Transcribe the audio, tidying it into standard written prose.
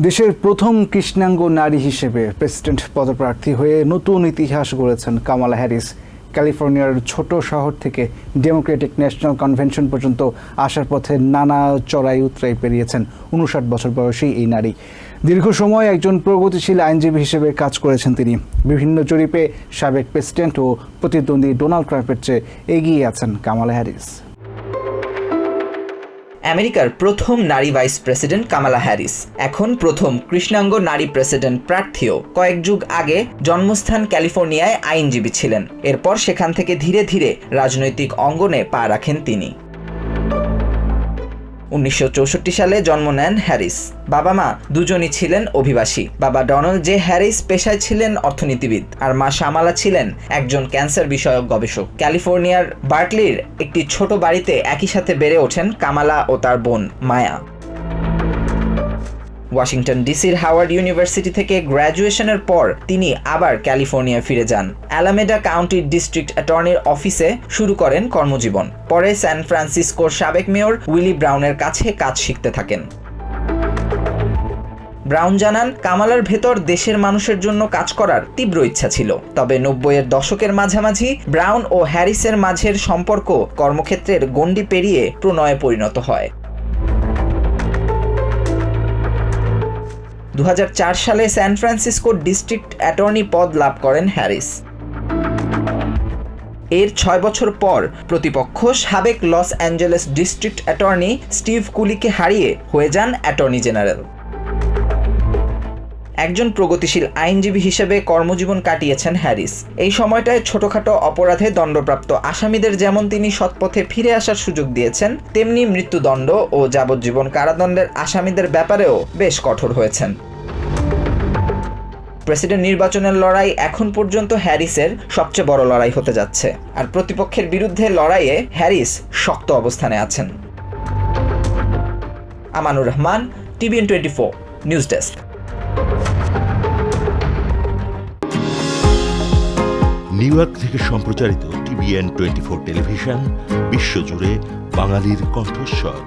দেশের প্রথম কৃষ্ণাঙ্গ নারী হিসেবে প্রেসিডেন্ট পদপ্রার্থী হয়ে নতুন ইতিহাস গড়েছেন কামালা হ্যারিস। ক্যালিফোর্নিয়ার ছোট শহর থেকে ডেমোক্রেটিক ন্যাশনাল কনভেনশন পর্যন্ত আসার পথে নানা চড়াই উতরাই পেরিয়েছেন 59 বছর বয়সী এই নারী। দীর্ঘ সময় একজন প্রগতিশীল আইনজীবী হিসেবে কাজ করেছেন তিনি। বিভিন্ন জরিপে সাবেক প্রেসিডেন্ট ও প্রতিদ্বন্দ্বী ডোনাল্ড ট্রাম্পের চেয়ে এগিয়ে আছেন কামালা হ্যারিস। আমেরিকার প্রথম নারী ভাইস প্রেসিডেন্ট কামালা হ্যারিস এখন প্রথম কৃষ্ণাঙ্গ নারী প্রেসিডেন্ট প্রার্থীও। কয়েক যুগ আগে জন্মস্থান ক্যালিফোর্নিয়ায় আইনজীবী ছিলেন। এরপর সেখান থেকে ধীরে ধীরে রাজনৈতিক অঙ্গনে পা রাখেন তিনি। 1964 সালে জন্ম নেন হ্যারিস। বাবা মা দুজনই ছিলেন অভিবাসী। বাবা ডোনাল্ড জে হ্যারিস পেশায় ছিলেন অর্থনীতিবিদ, আর মা শামালা ছিলেন একজন ক্যান্সার বিষয়ক গবেষক। ক্যালিফোর্নিয়ার বার্কলির একটি ছোট বাড়িতে একই সাথে বেড়ে ওঠেন কামালা ও তার বোন মায়া। ওয়াশিংটন ডিসির হাওয়ার্ড ইউনিভার্সিটি থেকে গ্র্যাজুয়েশনের পর তিনি আবার ক্যালিফোর্নিয়া ফিরে যান। অ্যালামেডা কাউন্টির ডিস্ট্রিক্ট অ্যাটর্নির অফিসে শুরু করেন কর্মজীবন। পরে স্যান ফ্রান্সিসকোর সাবেক মেয়র উইলি ব্রাউনের কাছে কাজ শিখতে থাকেন। ব্রাউন জানান, কামালার ভেতর দেশের মানুষের জন্য কাজ করার তীব্র ইচ্ছা ছিল। তবে 90-এর দশকের মাঝামাঝি ব্রাউন ও হ্যারিসের মাঝের সম্পর্ক কর্মক্ষেত্রের গণ্ডি পেরিয়ে প্রণয়ে পরিণত হয়। 2004 সালে স্যান ফ্রান্সিসকোর ডিস্ট্রিক্ট অ্যাটর্নি পদ লাভ করেন হ্যারিস। এর 6 বছর পর প্রতিপক্ষ সাবেক Los Angeles district attorney Steve কুলিকে হারিয়ে হয়ে যান অ্যাটর্নি জেনারেল। একজন প্রগতিশীল আইনজীবী হিসেবে কর্মজীবন কাটিয়েছেন হ্যারিস। এই সময়টায় ছোটখাটো অপরাধে দণ্ডপ্রাপ্ত আসামিদের যেমন তিনি সৎপথে ফিরে আসার সুযোগ দিয়েছেন, তেমনি মৃত্যুদণ্ড ও যাবজ্জীবন কারাদণ্ডের আসামিদের ব্যাপারেও বেশ কঠোর হয়েছেন। প্রেসিডেন্ট নির্বাচনের লড়াই এখন পর্যন্ত হ্যারিসের সবচেয়ে বড় লড়াই হতে যাচ্ছে, আর প্রতিপক্ষের বিরুদ্ধে লড়াইয়ে হ্যারিস শক্ত অবস্থানে আছেন। Amanur Rahman, TVN 24 news desk. New York থেকে সম্প্রচারিত টিভিএন 24 টেলিভিশন বিশ্বজুড়ে বাঙালির কণ্ঠস্বর।